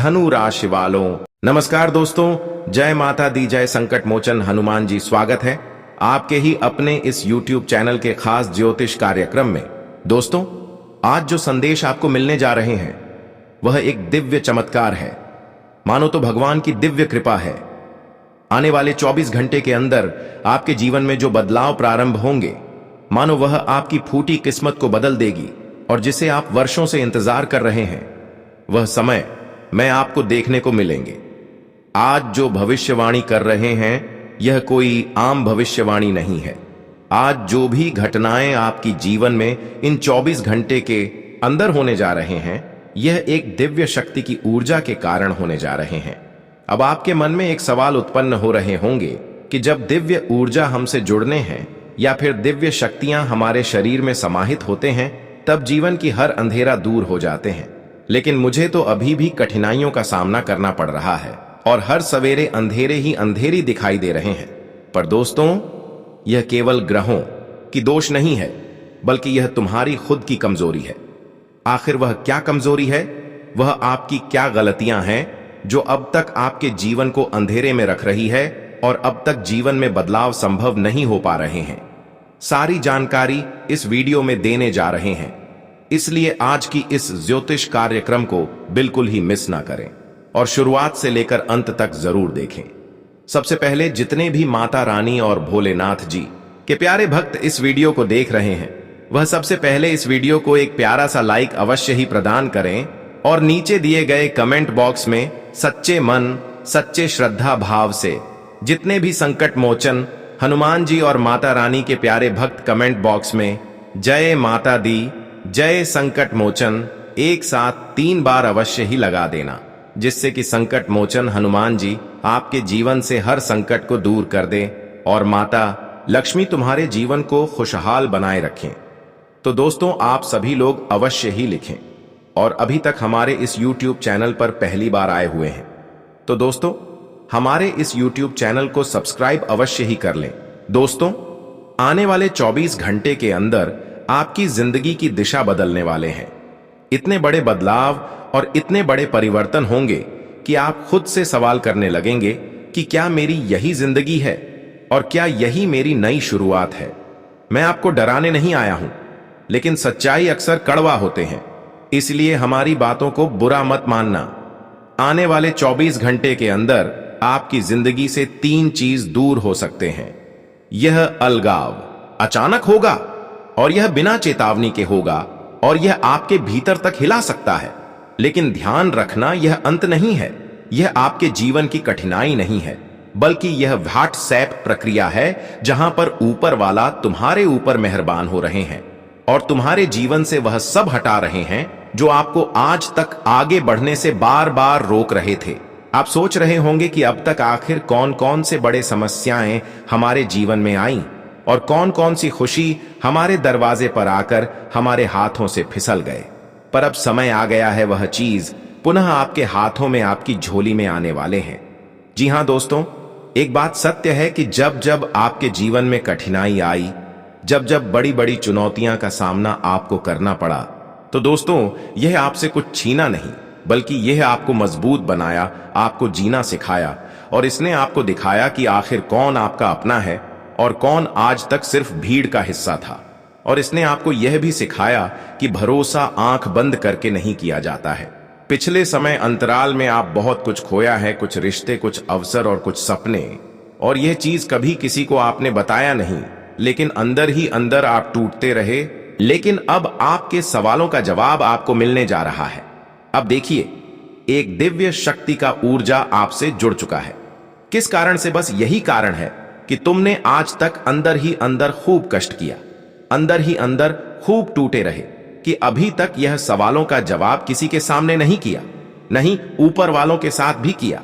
धनु राशि वालों नमस्कार दोस्तों, जय माता दी, जय संकट मोचन हनुमान जी। स्वागत है आपके ही अपने इस YouTube चैनल के खास ज्योतिष कार्यक्रम में। दोस्तों, आज जो संदेश आपको मिलने जा रहे हैं वह एक दिव्य चमत्कार है, मानो तो भगवान की दिव्य कृपा है। आने वाले 24 घंटे के अंदर आपके जीवन में जो बदलाव प्रारंभ होंगे, मानो वह आपकी फूटी किस्मत को बदल देगी, और जिसे आप वर्षों से इंतजार कर रहे हैं वह समय मैं आपको देखने को मिलेंगे। आज जो भविष्यवाणी कर रहे हैं यह कोई आम भविष्यवाणी नहीं है। आज जो भी घटनाएं आपकी जीवन में इन 24 घंटे के अंदर होने जा रहे हैं, यह एक दिव्य शक्ति की ऊर्जा के कारण होने जा रहे हैं। अब आपके मन में एक सवाल उत्पन्न हो रहे होंगे कि जब दिव्य ऊर्जा हमसे जुड़ने हैं या फिर दिव्य शक्तियां हमारे शरीर में समाहित होते हैं, तब जीवन की हर अंधेरा दूर हो जाते हैं। लेकिन मुझे तो अभी भी कठिनाइयों का सामना करना पड़ रहा है और हर सवेरे अंधेरे ही अंधेरी दिखाई दे रहे हैं। पर दोस्तों, यह केवल ग्रहों की दोष नहीं है, बल्कि यह तुम्हारी खुद की कमजोरी है। आखिर वह क्या कमजोरी है? वह आपकी क्या गलतियां हैं जो अब तक आपके जीवन को अंधेरे में रख रही है और अब तक जीवन में बदलाव संभव नहीं हो पा रहे हैं? सारी जानकारी इस वीडियो में देने जा रहे हैं, इसलिए आज की इस ज्योतिष कार्यक्रम को बिल्कुल ही मिस ना करें और शुरुआत से लेकर अंत तक जरूर देखें। सबसे पहले जितने भी माता रानी और भोलेनाथ जी के प्यारे भक्त इस वीडियो को देख रहे हैं, वह सबसे पहले इस वीडियो को एक प्यारा सा लाइक अवश्य ही प्रदान करें और नीचे दिए गए कमेंट बॉक्स में सच्चे मन, सच्चे श्रद्धा भाव से जितने भी संकट मोचन हनुमान जी और माता रानी के प्यारे भक्त कमेंट बॉक्स में जय माता दी, जय संकट मोचन एक साथ 3 बार अवश्य ही लगा देना, जिससे कि संकट मोचन हनुमान जी आपके जीवन से हर संकट को दूर कर दे और माता लक्ष्मी तुम्हारे जीवन को खुशहाल बनाए रखें। तो दोस्तों, आप सभी लोग अवश्य ही लिखें और अभी तक हमारे इस YouTube चैनल पर पहली बार आए हुए हैं तो दोस्तों, हमारे इस YouTube चैनल को सब्सक्राइब अवश्य ही कर लें। दोस्तों, आने वाले 24 घंटे के अंदर आपकी जिंदगी की दिशा बदलने वाले हैं। इतने बड़े बदलाव और इतने बड़े परिवर्तन होंगे कि आप खुद से सवाल करने लगेंगे कि क्या मेरी यही जिंदगी है और क्या यही मेरी नई शुरुआत है? मैं आपको डराने नहीं आया हूं, लेकिन सच्चाई अक्सर कड़वा होते हैं, इसलिए हमारी बातों को बुरा मत मानना। आने वाले 24 घंटे के अंदर आपकी जिंदगी से 3 चीज दूर हो सकते हैं। यह अलगाव अचानक होगा और यह बिना चेतावनी के होगा और यह आपके भीतर तक हिला सकता है। लेकिन ध्यान रखना, यह अंत नहीं है, यह आपके जीवन की कठिनाई नहीं है, बल्कि यह व्हाट्सएप प्रक्रिया है जहां पर ऊपर वाला तुम्हारे ऊपर मेहरबान हो रहे हैं और तुम्हारे जीवन से वह सब हटा रहे हैं जो आपको आज तक आगे बढ़ने से बार बार रोक रहे थे। आप सोच रहे होंगे कि अब तक आखिर कौन कौन से बड़े समस्याएं हमारे जीवन में आईं और कौन कौन सी खुशी हमारे दरवाजे पर आकर हमारे हाथों से फिसल गए। पर अब समय आ गया है, वह चीज पुनः आपके हाथों में, आपकी झोली में आने वाले हैं। जी हां दोस्तों, एक बात सत्य है कि जब जब आपके जीवन में कठिनाई आई, जब जब बड़ी बड़ी चुनौतियां का सामना आपको करना पड़ा, तो दोस्तों, यह आपसे कुछ छीना नहीं, बल्कि यह आपको मजबूत बनाया, आपको जीना सिखाया और इसने आपको दिखाया कि आखिर कौन आपका अपना है और कौन आज तक सिर्फ भीड़ का हिस्सा था। और इसने आपको यह भी सिखाया कि भरोसा आंख बंद करके नहीं किया जाता है। पिछले समय अंतराल में आप बहुत कुछ खोया है, कुछ रिश्ते, कुछ अवसर और कुछ सपने, और यह चीज कभी किसी को आपने बताया नहीं, लेकिन अंदर ही अंदर आप टूटते रहे। लेकिन अब आपके सवालों का जवाब आपको मिलने जा रहा है। अब देखिए, एक दिव्य शक्ति का ऊर्जा आपसे जुड़ चुका है। किस कारण से? बस यही कारण है कि तुमने आज तक अंदर ही अंदर खूब कष्ट किया, अंदर ही अंदर खूब टूटे रहे कि अभी तक यह सवालों का जवाब किसी के सामने नहीं किया, नहीं ऊपर वालों के साथ भी किया।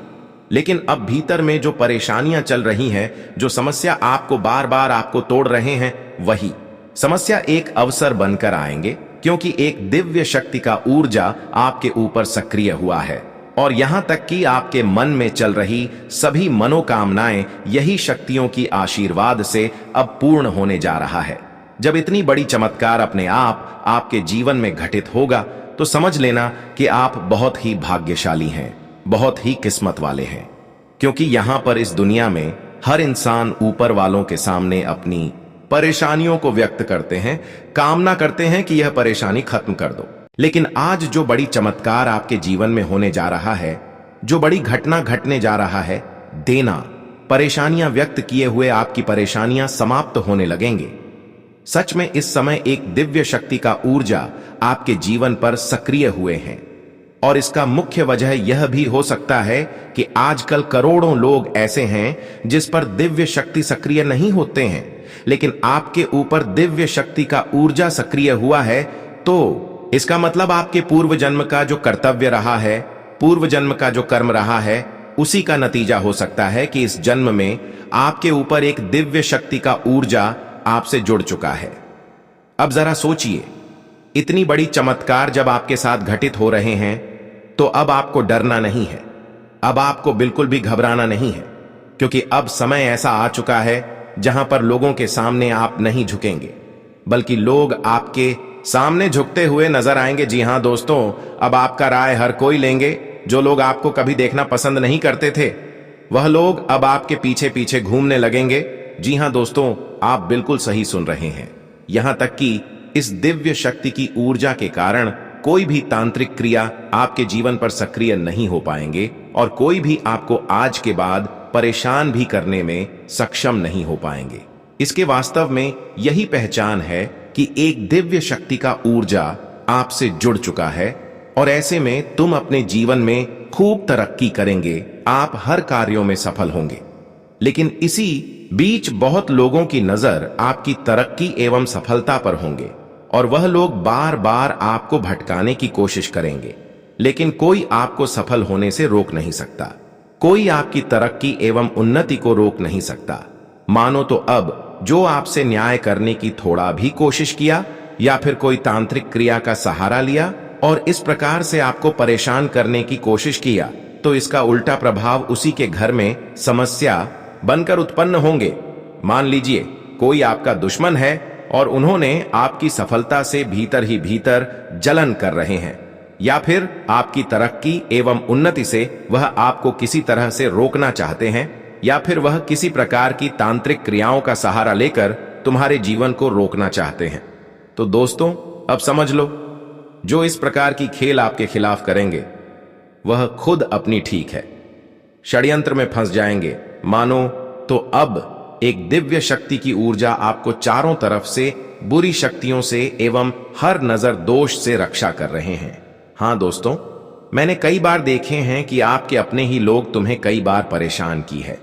लेकिन अब भीतर में जो परेशानियां चल रही हैं, जो समस्या आपको बार बार आपको तोड़ रहे हैं, वही समस्या एक अवसर बनकर आएंगे, क्योंकि एक दिव्य शक्ति का ऊर्जा आपके ऊपर सक्रिय हुआ है और यहां तक कि आपके मन में चल रही सभी मनोकामनाएं यही शक्तियों की आशीर्वाद से अब पूर्ण होने जा रहा है। जब इतनी बड़ी चमत्कार अपने आपके जीवन में घटित होगा, तो समझ लेना कि आप बहुत ही भाग्यशाली हैं। बहुत ही किस्मत वाले हैं, क्योंकि यहां पर इस दुनिया में हर इंसान ऊपर वालों के सामने अपनी परेशानियों को व्यक्त करते हैं, कामना करते हैं कि यह परेशानी खत्म कर दो। लेकिन आज जो बड़ी चमत्कार आपके जीवन में होने जा रहा है, जो बड़ी घटना घटने जा रहा है, देना, परेशानियां व्यक्त किए हुए आपकी परेशानियां समाप्त होने लगेंगे। सच में इस समय एक दिव्य शक्ति का ऊर्जा आपके जीवन पर सक्रिय हुए हैं, और इसका मुख्य वजह यह भी हो सकता है कि आजकल करोड़ों लोग ऐसे हैं जिस पर दिव्य शक्ति सक्रिय नहीं होते हैं, लेकिन आपके ऊपर दिव्य शक्ति का ऊर्जा सक्रिय हुआ है। तो इसका मतलब आपके पूर्व जन्म का जो कर्तव्य रहा है, पूर्व जन्म का जो कर्म रहा है, उसी का नतीजा हो सकता है कि इस जन्म में आपके ऊपर एक दिव्य शक्ति का ऊर्जा आपसे जुड़ चुका है। अब जरा सोचिए, इतनी बड़ी चमत्कार जब आपके साथ घटित हो रहे हैं, तो अब आपको डरना नहीं है, अब आपको बिल्कुल भी घबराना नहीं है, क्योंकि अब समय ऐसा आ चुका है जहां पर लोगों के सामने आप नहीं झुकेंगे, बल्कि लोग आपके सामने झुकते हुए नजर आएंगे। जी हां दोस्तों, अब आपका राय हर कोई लेंगे। जो लोग आपको कभी देखना पसंद नहीं करते थे, वह लोग अब आपके पीछे पीछे घूमने लगेंगे। जी हां दोस्तों, आप बिल्कुल सही सुन रहे हैं। यहां तक कि इस दिव्य शक्ति की ऊर्जा के कारण कोई भी तांत्रिक क्रिया आपके जीवन पर सक्रिय नहीं हो पाएंगे, और कोई भी आपको आज के बाद परेशान भी करने में सक्षम नहीं हो पाएंगे। इसके वास्तव में यही पहचान है कि एक दिव्य शक्ति का ऊर्जा आपसे जुड़ चुका है, और ऐसे में तुम अपने जीवन में खूब तरक्की करेंगे, आप हर कार्यों में सफल होंगे। लेकिन इसी बीच बहुत लोगों की नजर आपकी तरक्की एवं सफलता पर होंगे, और वह लोग बार बार आपको भटकाने की कोशिश करेंगे, लेकिन कोई आपको सफल होने से रोक नहीं सकता, कोई आपकी तरक्की एवं उन्नति को रोक नहीं सकता। मानो तो अब जो आपसे न्याय करने की थोड़ा भी कोशिश किया, या फिर कोई तांत्रिक क्रिया का सहारा लिया और इस प्रकार से आपको परेशान करने की कोशिश किया, तो इसका उल्टा प्रभाव उसी के घर में समस्या बनकर उत्पन्न होंगे। मान लीजिए कोई आपका दुश्मन है और उन्होंने आपकी सफलता से भीतर ही भीतर जलन कर रहे हैं, या फिर आपकी तरक्की एवं उन्नति से वह आपको किसी तरह से रोकना चाहते हैं, या फिर वह किसी प्रकार की तांत्रिक क्रियाओं का सहारा लेकर तुम्हारे जीवन को रोकना चाहते हैं। तो दोस्तों, अब समझ लो, जो इस प्रकार की खेल आपके खिलाफ करेंगे, वह खुद अपनी ठीक है, षड्यंत्र में फंस जाएंगे। मानो तो अब एक दिव्य शक्ति की ऊर्जा आपको चारों तरफ से बुरी शक्तियों से एवं हर नजर दोष से रक्षा कर रहे हैं। हां दोस्तों, मैंने कई बार देखे हैं कि आपके अपने ही लोग तुम्हें कई बार परेशान की है,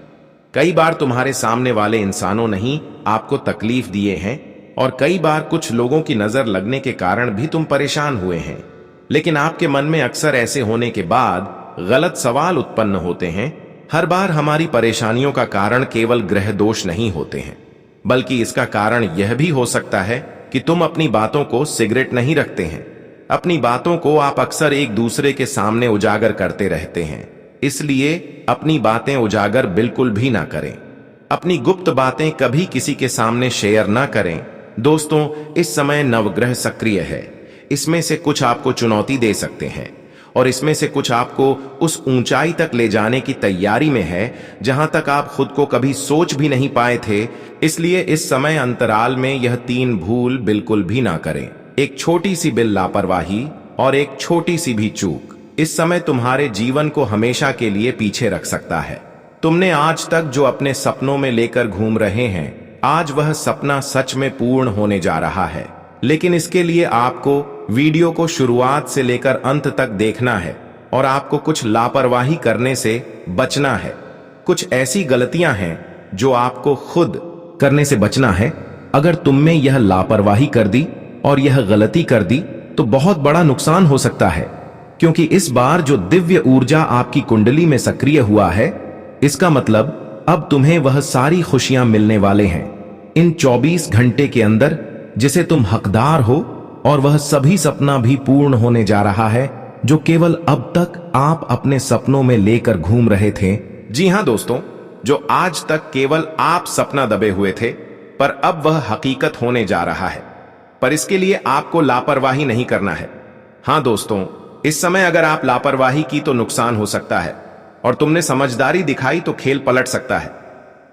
कई बार तुम्हारे सामने वाले इंसानों ने ही आपको तकलीफ दिए हैं, और कई बार कुछ लोगों की नजर लगने के कारण भी तुम परेशान हुए हैं। लेकिन आपके मन में अक्सर ऐसे होने के बाद गलत सवाल उत्पन्न होते हैं। हर बार हमारी परेशानियों का कारण केवल ग्रह दोष नहीं होते हैं, बल्कि इसका कारण यह भी हो सकता है कि तुम अपनी बातों को सिगरेट नहीं रखते हैं। अपनी बातों को आप अक्सर एक दूसरे के सामने उजागर करते रहते हैं, इसलिए अपनी बातें उजागर बिल्कुल भी ना करें। अपनी गुप्त बातें कभी किसी के सामने शेयर ना करें। दोस्तों, इस समय नवग्रह सक्रिय है, इसमें से कुछ आपको चुनौती दे सकते हैं, और इसमें से कुछ आपको उस ऊंचाई तक ले जाने की तैयारी में है जहां तक आप खुद को कभी सोच भी नहीं पाए थे। इसलिए इस समय अंतराल में यह 3 भूल बिल्कुल भी ना करें। एक छोटी सी भी लापरवाही और एक छोटी सी भी चूक इस समय तुम्हारे जीवन को हमेशा के लिए पीछे रख सकता है। तुमने आज तक जो अपने सपनों में लेकर घूम रहे हैं, आज वह सपना सच में पूर्ण होने जा रहा है। लेकिन इसके लिए आपको वीडियो को शुरुआत से लेकर अंत तक देखना है, और आपको कुछ लापरवाही करने से बचना है। कुछ ऐसी गलतियां हैं जो आपको खुद करने से बचना है। अगर तुमने यह लापरवाही कर दी और यह गलती कर दी, तो बहुत बड़ा नुकसान हो सकता है, क्योंकि इस बार जो दिव्य ऊर्जा आपकी कुंडली में सक्रिय हुआ है, इसका मतलब अब तुम्हें वह सारी खुशियां मिलने वाले हैं इन 24 घंटे के अंदर जिसे तुम हकदार हो, और वह सभी सपना भी पूर्ण होने जा रहा है जो केवल अब तक आप अपने सपनों में लेकर घूम रहे थे। जी हां दोस्तों, जो आज तक केवल आप सपना दबे हुए थे, पर अब वह हकीकत होने जा रहा है। पर इसके लिए आपको लापरवाही नहीं करना है। हां दोस्तों, इस समय अगर आप लापरवाही की तो नुकसान हो सकता है, और तुमने समझदारी दिखाई तो खेल पलट सकता है।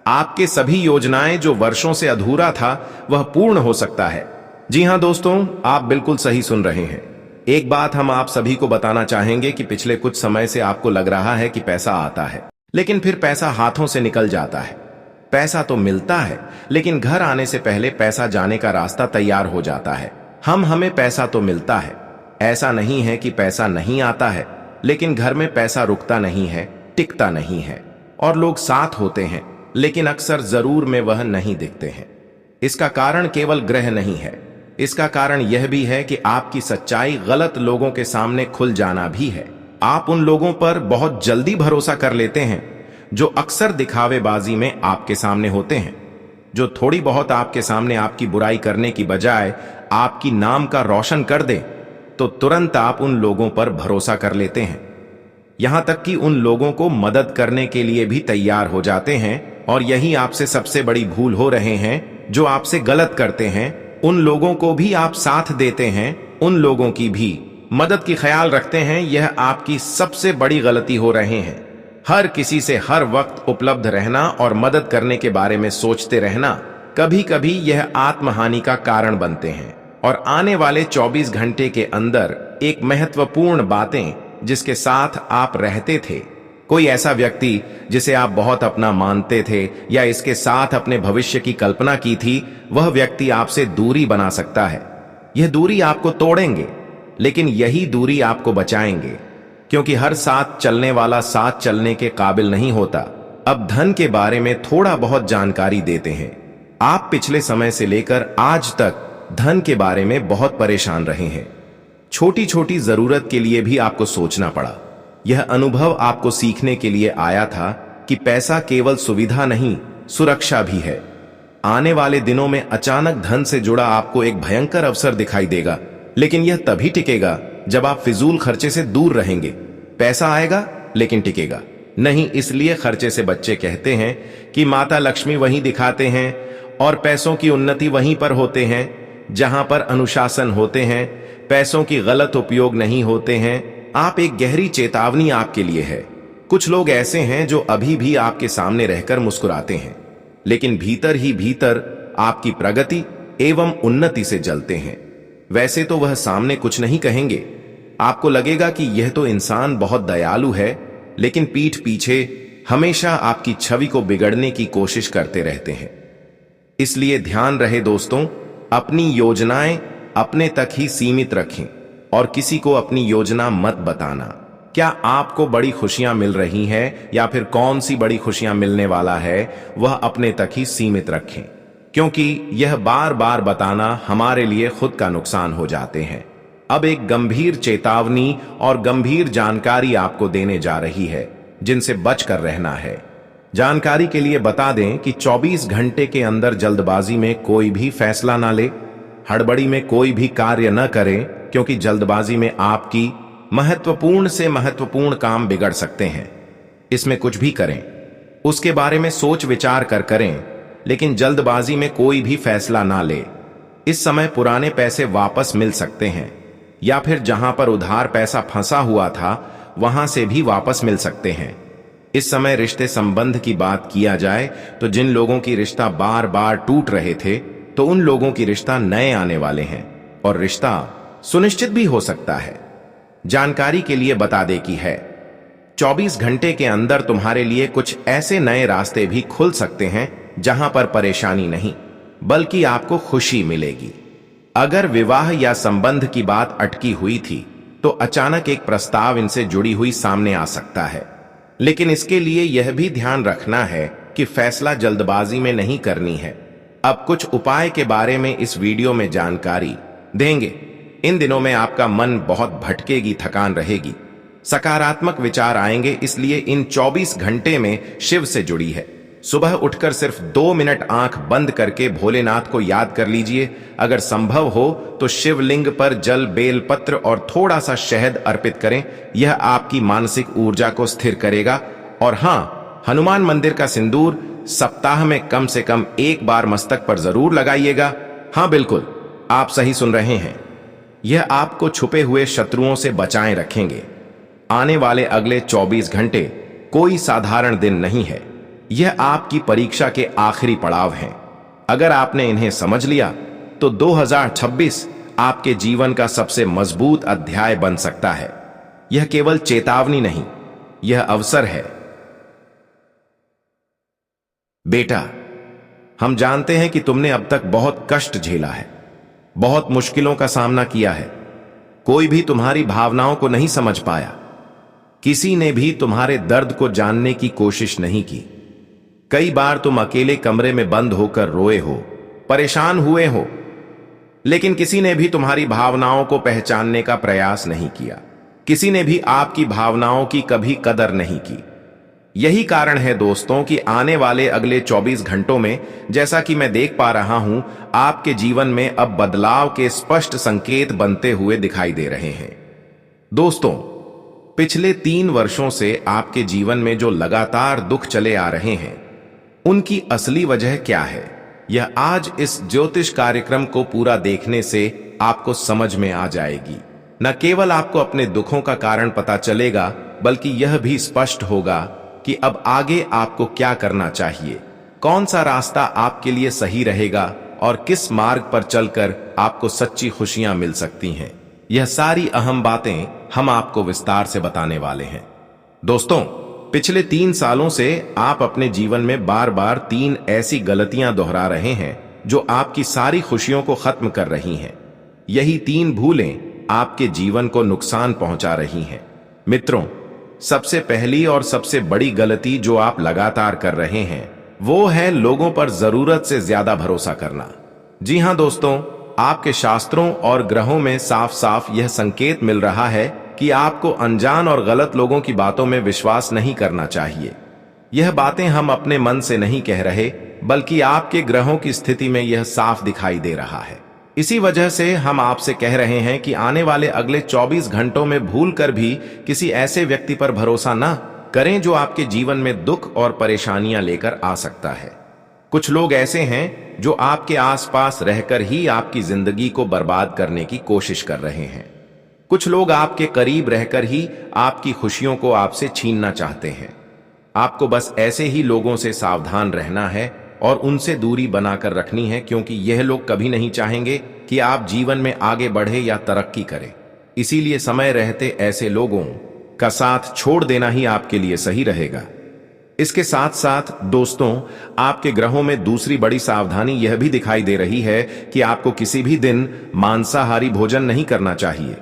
आपके सभी योजनाएं जो वर्षों से अधूरा था वह पूर्ण हो सकता है। जी हां दोस्तों, आप बिल्कुल सही सुन रहे हैं। एक बात हम आप सभी को बताना चाहेंगे कि पिछले कुछ समय से आपको लग रहा है कि पैसा आता है, लेकिन फिर पैसा हाथों से निकल जाता है। पैसा तो मिलता है, लेकिन घर आने से पहले पैसा जाने का रास्ता तैयार हो जाता है। हमें पैसा तो मिलता है, ऐसा नहीं है कि पैसा नहीं आता है, लेकिन घर में पैसा रुकता नहीं है, टिकता नहीं है। और लोग साथ होते हैं, लेकिन अक्सर जरूर में वह नहीं दिखते हैं। इसका कारण केवल ग्रह नहीं है, इसका कारण यह भी है कि आपकी सच्चाई गलत लोगों के सामने खुल जाना भी है। आप उन लोगों पर बहुत जल्दी भरोसा कर लेते हैं जो अक्सर दिखावेबाजी में आपके सामने होते हैं, जो थोड़ी बहुत आपके सामने आपकी बुराई करने की बजाय आपकी नाम का रोशन कर दे, तो तुरंत आप उन लोगों पर भरोसा कर लेते हैं। यहां तक कि उन लोगों को मदद करने के लिए भी तैयार हो जाते हैं, और यही आपसे सबसे बड़ी भूल हो रहे हैं। जो आपसे गलत करते हैं उन लोगों को भी आप साथ देते हैं, उन लोगों की भी मदद की ख्याल रखते हैं। यह आपकी सबसे बड़ी गलती हो रहे हैं। हर किसी से हर वक्त उपलब्ध रहना और मदद करने के बारे में सोचते रहना कभी कभी यह आत्महानि का कारण बनते हैं। और आने वाले 24 घंटे के अंदर एक महत्वपूर्ण बातें जिसके साथ आप रहते थे, कोई ऐसा व्यक्ति जिसे आप बहुत अपना मानते थे या इसके साथ अपने भविष्य की कल्पना की थी, वह व्यक्ति आपसे दूरी बना सकता है। यह दूरी आपको तोड़ेंगे, लेकिन यही दूरी आपको बचाएंगे, क्योंकि हर साथ चलने वाला साथ चलने के काबिल नहीं होता। अब धन के बारे में थोड़ा बहुत जानकारी देते हैं। आप पिछले समय से लेकर आज तक धन के बारे में बहुत परेशान रहे हैं। छोटी छोटी जरूरत के लिए भी आपको सोचना पड़ा। यह अनुभव आपको सीखने के लिए आया था कि पैसा केवल सुविधा नहीं, सुरक्षा भी है। आने वाले दिनों में अचानक धन से जुड़ा आपको एक भयंकर अवसर दिखाई देगा, लेकिन यह तभी टिकेगा जब आप फिजूल खर्चे से दूर रहेंगे। पैसा आएगा लेकिन टिकेगा नहीं। इसलिए खर्चे से बच्चे कहते हैं कि माता लक्ष्मी वहीं दिखाते हैं, और पैसों की उन्नति वहीं पर होते हैं जहां पर अनुशासन होते हैं, पैसों की गलत उपयोग नहीं होते हैं। आप एक गहरी चेतावनी आपके लिए है। कुछ लोग ऐसे हैं जो अभी भी आपके सामने रहकर मुस्कुराते हैं, लेकिन भीतर ही भीतर आपकी प्रगति एवं उन्नति से जलते हैं। वैसे तो वह सामने कुछ नहीं कहेंगे, आपको लगेगा कि यह तो इंसान बहुत दयालु है, लेकिन पीठ पीछे हमेशा आपकी छवि को बिगड़ने की कोशिश करते रहते हैं। इसलिए ध्यान रहे दोस्तों, अपनी योजनाएं अपने तक ही सीमित रखें और किसी को अपनी योजना मत बताना। क्या आपको बड़ी खुशियां मिल रही हैं या फिर कौन सी बड़ी खुशियां मिलने वाला है, वह अपने तक ही सीमित रखें, क्योंकि यह बार बार बताना हमारे लिए खुद का नुकसान हो जाते हैं। अब एक गंभीर चेतावनी और गंभीर जानकारी आपको देने जा रही है, जिनसे बचकर रहना है। जानकारी के लिए बता दें कि 24 घंटे के अंदर जल्दबाजी में कोई भी फैसला ना ले, हड़बड़ी में कोई भी कार्य न करें, क्योंकि जल्दबाजी में आपकी महत्वपूर्ण से महत्वपूर्ण काम बिगड़ सकते हैं। इसमें कुछ भी करें उसके बारे में सोच विचार कर करें, लेकिन जल्दबाजी में कोई भी फैसला ना ले। इस समय पुराने पैसे वापस मिल सकते हैं, या फिर जहां पर उधार पैसा फंसा हुआ था वहां से भी वापस मिल सकते हैं। इस समय रिश्ते संबंध की बात किया जाए तो जिन लोगों की रिश्ता बार बार टूट रहे थे, तो उन लोगों की रिश्ता नए आने वाले हैं, और रिश्ता सुनिश्चित भी हो सकता है। जानकारी के लिए बता दे कि है 24 घंटे के अंदर तुम्हारे लिए कुछ ऐसे नए रास्ते भी खुल सकते हैं जहां पर परेशानी नहीं, बल्कि आपको खुशी मिलेगी। अगर विवाह या संबंध की बात अटकी हुई थी, तो अचानक एक प्रस्ताव इनसे जुड़ी हुई सामने आ सकता है, लेकिन इसके लिए यह भी ध्यान रखना है कि फैसला जल्दबाजी में नहीं करनी है। अब कुछ उपाय के बारे में इस वीडियो में जानकारी देंगे। इन दिनों में आपका मन बहुत भटकेगी, थकान रहेगी, सकारात्मक विचार आएंगे, इसलिए इन 24 घंटे में शिव से जुड़ी है। सुबह उठकर सिर्फ 2 मिनट आंख बंद करके भोलेनाथ को याद कर लीजिए। अगर संभव हो तो शिवलिंग पर जल, बेल पत्र और थोड़ा सा शहद अर्पित करें। यह आपकी मानसिक ऊर्जा को स्थिर करेगा। और हाँ, हनुमान मंदिर का सिंदूर सप्ताह में कम से कम एक बार मस्तक पर जरूर लगाइएगा। हाँ बिल्कुल, आप सही सुन रहे हैं, यह आपको छुपे हुए शत्रुओं से बचाए रखेंगे। आने वाले अगले 24 घंटे कोई साधारण दिन नहीं है। यह आपकी परीक्षा के आखिरी पड़ाव हैं। अगर आपने इन्हें समझ लिया तो 2026 आपके जीवन का सबसे मजबूत अध्याय बन सकता है। यह केवल चेतावनी नहीं, यह अवसर है। बेटा, हम जानते हैं कि तुमने अब तक बहुत कष्ट झेला है, बहुत मुश्किलों का सामना किया है। कोई भी तुम्हारी भावनाओं को नहीं समझ पाया। किसी ने भी तुम्हारे दर्द को जानने की कोशिश नहीं की। कई बार तुम अकेले कमरे में बंद होकर रोए हो, परेशान हुए हो, लेकिन किसी ने भी तुम्हारी भावनाओं को पहचानने का प्रयास नहीं किया। किसी ने भी आपकी भावनाओं की कभी कदर नहीं की। यही कारण है दोस्तों कि आने वाले अगले 24 घंटों में, जैसा कि मैं देख पा रहा हूं, आपके जीवन में अब बदलाव के स्पष्ट संकेत बनते हुए दिखाई दे रहे हैं। दोस्तों, पिछले 3 वर्षों से आपके जीवन में जो लगातार दुख चले आ रहे हैं, उनकी असली वजह क्या है, यह आज इस ज्योतिष कार्यक्रम को पूरा देखने से आपको समझ में आ जाएगी। न केवल आपको अपने दुखों का कारण पता चलेगा, बल्कि यह भी स्पष्ट होगा कि अब आगे आपको क्या करना चाहिए, कौन सा रास्ता आपके लिए सही रहेगा और किस मार्ग पर चलकर आपको सच्ची खुशियां मिल सकती हैं। यह सारी अहम बातें हम आपको विस्तार से बताने वाले हैं। दोस्तों, पिछले 3 सालों से आप अपने जीवन में बार बार 3 ऐसी गलतियां दोहरा रहे हैं जो आपकी सारी खुशियों को खत्म कर रही हैं। यही 3 भूलें आपके जीवन को नुकसान पहुंचा रही हैं। मित्रों, सबसे पहली और सबसे बड़ी गलती जो आप लगातार कर रहे हैं, वो है लोगों पर जरूरत से ज्यादा भरोसा करना। जी हां दोस्तों, आपके शास्त्रों और ग्रहों में साफ साफ यह संकेत मिल रहा है कि आपको अनजान और गलत लोगों की बातों में विश्वास नहीं करना चाहिए। यह बातें हम अपने मन से नहीं कह रहे, बल्कि आपके ग्रहों की स्थिति में यह साफ दिखाई दे रहा है। इसी वजह से हम आपसे कह रहे हैं कि आने वाले अगले 24 घंटों में भूलकर भी किसी ऐसे व्यक्ति पर भरोसा न करें जो आपके जीवन में दुख और परेशानियां लेकर आ सकता है। कुछ लोग ऐसे हैं जो आपके आसपास रहकर ही आपकी जिंदगी को बर्बाद करने की कोशिश कर रहे हैं। कुछ लोग आपके करीब रहकर ही आपकी खुशियों को आपसे छीनना चाहते हैं। आपको बस ऐसे ही लोगों से सावधान रहना है और उनसे दूरी बनाकर रखनी है, क्योंकि यह लोग कभी नहीं चाहेंगे कि आप जीवन में आगे बढ़े या तरक्की करें। इसीलिए समय रहते ऐसे लोगों का साथ छोड़ देना ही आपके लिए सही रहेगा। इसके साथ साथ दोस्तों, आपके ग्रहों में दूसरी बड़ी सावधानी यह भी दिखाई दे रही है कि आपको किसी भी दिन मांसाहारी भोजन नहीं करना चाहिए।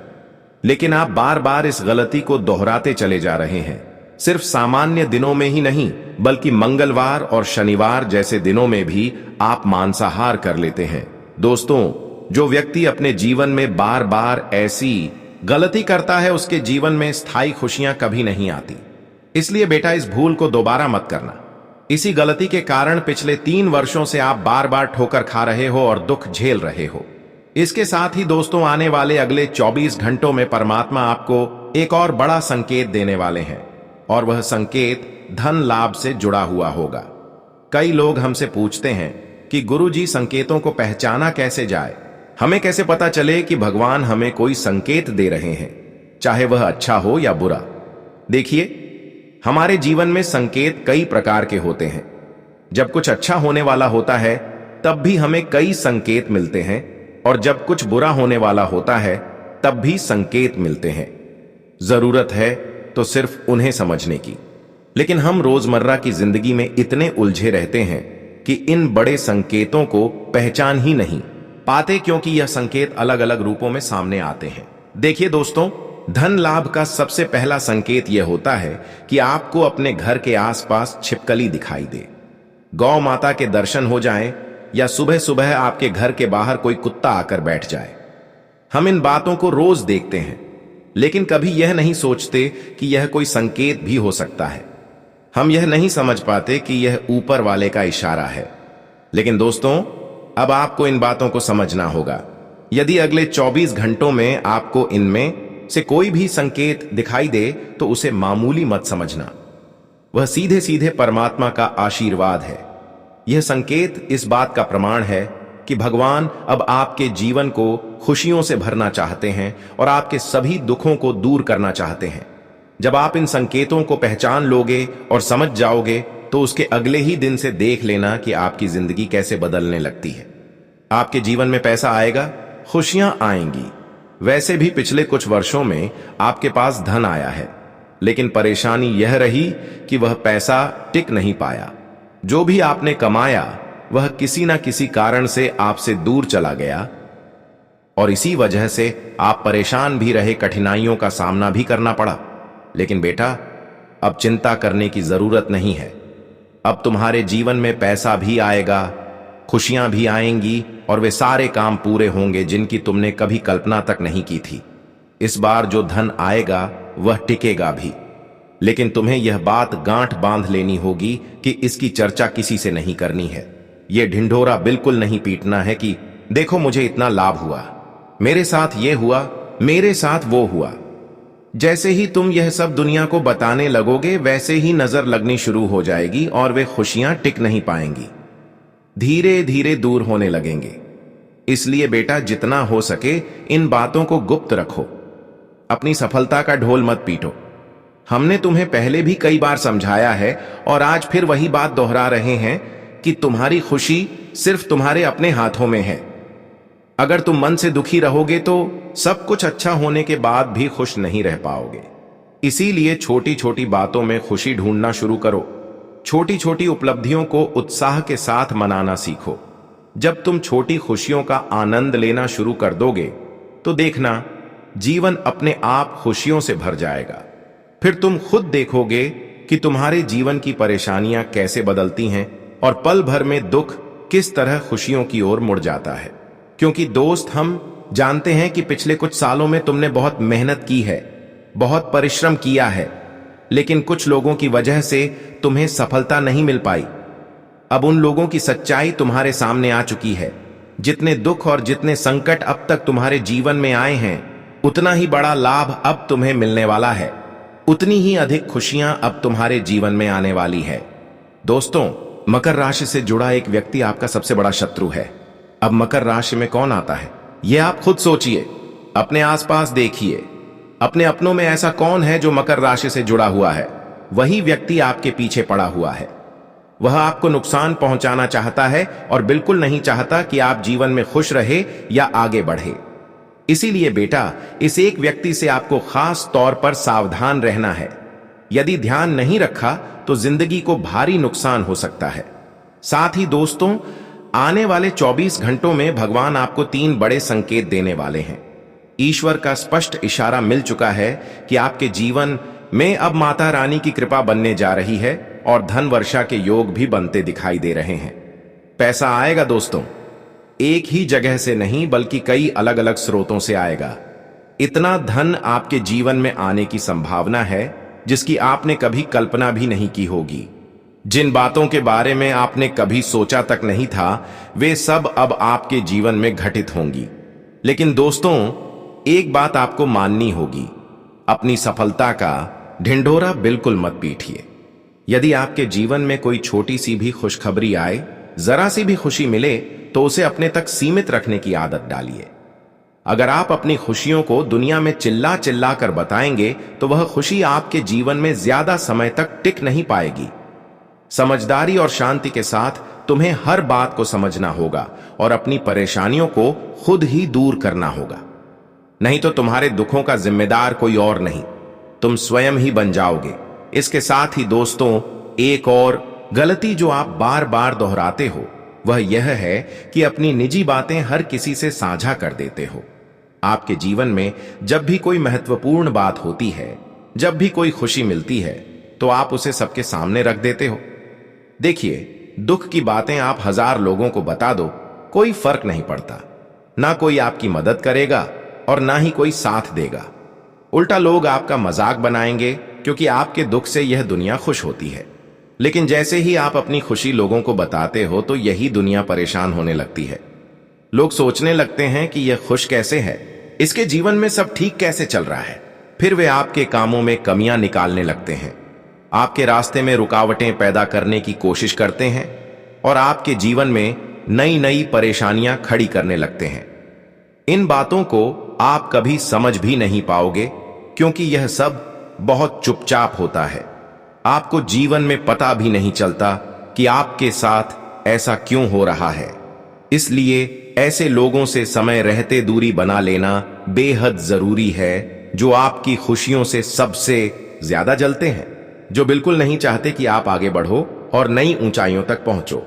लेकिन आप बार बार इस गलती को दोहराते चले जा रहे हैं। सिर्फ सामान्य दिनों में ही नहीं, बल्कि मंगलवार और शनिवार जैसे दिनों में भी आप मांसाहार कर लेते हैं। दोस्तों, जो व्यक्ति अपने जीवन में बार बार ऐसी गलती करता है, उसके जीवन में स्थायी खुशियां कभी नहीं आती। इसलिए बेटा, इस भूल को दोबारा मत करना। इसी गलती के कारण पिछले 3 वर्षों से आप बार बार ठोकर खा रहे हो और दुख झेल रहे हो। इसके साथ ही दोस्तों, आने वाले अगले 24 घंटों में परमात्मा आपको एक और बड़ा संकेत देने वाले हैं, और वह संकेत धन लाभ से जुड़ा हुआ होगा। कई लोग हमसे पूछते हैं कि गुरुजी, संकेतों को पहचाना कैसे जाए? हमें कैसे पता चले कि भगवान हमें कोई संकेत दे रहे हैं, चाहे वह अच्छा हो या बुरा? देखिए, हमारे जीवन में संकेत कई प्रकार के होते हैं। जब कुछ अच्छा होने वाला होता है, तब भी हमें कई संकेत मिलते हैं, और जब कुछ बुरा होने वाला होता है, तब भी संकेत मिलते हैं। जरूरत है तो सिर्फ उन्हें समझने की। लेकिन हम रोजमर्रा की जिंदगी में इतने उलझे रहते हैं कि इन बड़े संकेतों को पहचान ही नहीं पाते, क्योंकि यह संकेत अलग अलग रूपों में सामने आते हैं। देखिए दोस्तों, धन लाभ का सबसे पहला संकेत यह होता है कि आपको अपने घर के आसपास छिपकली दिखाई दे, गौ माता के दर्शन हो जाएं, या सुबह सुबह आपके घर के बाहर कोई कुत्ता आकर बैठ जाए। हम इन बातों को रोज देखते हैं, लेकिन कभी यह नहीं सोचते कि यह कोई संकेत भी हो सकता है। हम यह नहीं समझ पाते कि यह ऊपर वाले का इशारा है। लेकिन दोस्तों, अब आपको इन बातों को समझना होगा। यदि अगले 24 घंटों में आपको इनमें से कोई भी संकेत दिखाई दे, तो उसे मामूली मत समझना। वह सीधे सीधे परमात्मा का आशीर्वाद है। यह संकेत इस बात का प्रमाण है कि भगवान अब आपके जीवन को खुशियों से भरना चाहते हैं और आपके सभी दुखों को दूर करना चाहते हैं। जब आप इन संकेतों को पहचान लोगे और समझ जाओगे तो उसके अगले ही दिन से देख लेना कि आपकी जिंदगी कैसे बदलने लगती है। आपके जीवन में पैसा आएगा, खुशियां आएंगी। वैसे भी पिछले कुछ वर्षों में आपके पास धन आया है, लेकिन परेशानी यह रही कि वह पैसा टिक नहीं पाया। जो भी आपने कमाया वह किसी ना किसी कारण से आपसे दूर चला गया और इसी वजह से आप परेशान भी रहे, कठिनाइयों का सामना भी करना पड़ा। लेकिन बेटा, अब चिंता करने की जरूरत नहीं है। अब तुम्हारे जीवन में पैसा भी आएगा, खुशियां भी आएंगी और वे सारे काम पूरे होंगे जिनकी तुमने कभी कल्पना तक नहीं की थी। इस बार जो धन आएगा वह टिकेगा भी, लेकिन तुम्हें यह बात गांठ बांध लेनी होगी कि इसकी चर्चा किसी से नहीं करनी है। यह ढिंढोरा बिल्कुल नहीं पीटना है कि देखो मुझे इतना लाभ हुआ, मेरे साथ ये हुआ, मेरे साथ वो हुआ। जैसे ही तुम यह सब दुनिया को बताने लगोगे वैसे ही नजर लगनी शुरू हो जाएगी और वे खुशियां टिक नहीं पाएंगी, धीरे धीरे दूर होने लगेंगे। इसलिए बेटा, जितना हो सके इन बातों को गुप्त रखो। अपनी सफलता का ढोल मत पीटो। हमने तुम्हें पहले भी कई बार समझाया है और आज फिर वही बात दोहरा रहे हैं कि तुम्हारी खुशी सिर्फ तुम्हारे अपने हाथों में है। अगर तुम मन से दुखी रहोगे तो सब कुछ अच्छा होने के बाद भी खुश नहीं रह पाओगे। इसीलिए छोटी छोटी बातों में खुशी ढूंढना शुरू करो। छोटी छोटी उपलब्धियों को उत्साह के साथ मनाना सीखो। जब तुम छोटी खुशियों का आनंद लेना शुरू कर दोगे तो देखना जीवन अपने आप खुशियों से भर जाएगा। फिर तुम खुद देखोगे कि तुम्हारे जीवन की परेशानियां कैसे बदलती हैं और पल भर में दुख किस तरह खुशियों की ओर मुड़ जाता है। क्योंकि दोस्त, हम जानते हैं कि पिछले कुछ सालों में तुमने बहुत मेहनत की है, बहुत परिश्रम किया है, लेकिन कुछ लोगों की वजह से तुम्हें सफलता नहीं मिल पाई। अब उन लोगों की सच्चाई तुम्हारे सामने आ चुकी है। जितने दुख और जितने संकट अब तक तुम्हारे जीवन में आए हैं, उतना ही बड़ा लाभ अब तुम्हें मिलने वाला है। उतनी ही अधिक खुशियां अब तुम्हारे जीवन में आने वाली है। दोस्तों, मकर राशि से जुड़ा एक व्यक्ति आपका सबसे बड़ा शत्रु है। अब मकर राशि में कौन आता है, यह आप खुद सोचिए। अपने आसपास देखिए, अपने अपनों में ऐसा कौन है जो मकर राशि से जुड़ा हुआ है। वही व्यक्ति आपके पीछे पड़ा हुआ है। वह आपको नुकसान पहुंचाना चाहता है और बिल्कुल नहीं चाहता कि आप जीवन में खुश रहे या आगे बढ़े। इसीलिए बेटा, इस एक व्यक्ति से आपको खास तौर पर सावधान रहना है। यदि ध्यान नहीं रखा तो जिंदगी को भारी नुकसान हो सकता है। साथ ही दोस्तों, आने वाले 24 घंटों में भगवान आपको 3 बड़े संकेत देने वाले हैं। ईश्वर का स्पष्ट इशारा मिल चुका है कि आपके जीवन में अब माता रानी की कृपा बनने जा रही है और धन वर्षा के योग भी बनते दिखाई दे रहे हैं। पैसा आएगा दोस्तों, एक ही जगह से नहीं बल्कि कई अलग अलग स्रोतों से आएगा। इतना धन आपके जीवन में आने की संभावना है जिसकी आपने कभी कल्पना भी नहीं की होगी। जिन बातों के बारे में आपने कभी सोचा तक नहीं था, वे सब अब आपके जीवन में घटित होंगी। लेकिन दोस्तों, एक बात आपको माननी होगी, अपनी सफलता का ढिंढोरा बिल्कुल मत पीटिए। यदि आपके जीवन में कोई छोटी सी भी खुशखबरी आए, जरा सी भी खुशी मिले, तो उसे अपने तक सीमित रखने की आदत डालिए। अगर आप अपनी खुशियों को दुनिया में चिल्ला चिल्ला कर बताएंगे तो वह खुशी आपके जीवन में ज्यादा समय तक टिक नहीं पाएगी। समझदारी और शांति के साथ तुम्हें हर बात को समझना होगा और अपनी परेशानियों को खुद ही दूर करना होगा। नहीं तो तुम्हारे दुखों का जिम्मेदार कोई और नहीं, तुम स्वयं ही बन जाओगे। इसके साथ ही दोस्तों, एक और गलती जो आप बार बार दोहराते हो वह यह है कि अपनी निजी बातें हर किसी से साझा कर देते हो। आपके जीवन में जब भी कोई महत्वपूर्ण बात होती है, जब भी कोई खुशी मिलती है, तो आप उसे सबके सामने रख देते हो। देखिए, दुख की बातें आप 1000 लोगों को बता दो, कोई फर्क नहीं पड़ता। ना कोई आपकी मदद करेगा और ना ही कोई साथ देगा। उल्टा लोग आपका मजाक बनाएंगे क्योंकि आपके दुख से यह दुनिया खुश होती है। लेकिन जैसे ही आप अपनी खुशी लोगों को बताते हो तो यही दुनिया परेशान होने लगती है। लोग सोचने लगते हैं कि यह खुश कैसे है, इसके जीवन में सब ठीक कैसे चल रहा है। फिर वे आपके कामों में कमियां निकालने लगते हैं, आपके रास्ते में रुकावटें पैदा करने की कोशिश करते हैं और आपके जीवन में नई नई परेशानियां खड़ी करने लगते हैं। इन बातों को आप कभी समझ भी नहीं पाओगे, क्योंकि यह सब बहुत चुपचाप होता है। आपको जीवन में पता भी नहीं चलता कि आपके साथ ऐसा क्यों हो रहा है। इसलिए ऐसे लोगों से समय रहते दूरी बना लेना बेहद जरूरी है, जो आपकी खुशियों से सबसे ज्यादा जलते हैं, जो बिल्कुल नहीं चाहते कि आप आगे बढ़ो और नई ऊंचाइयों तक पहुंचो।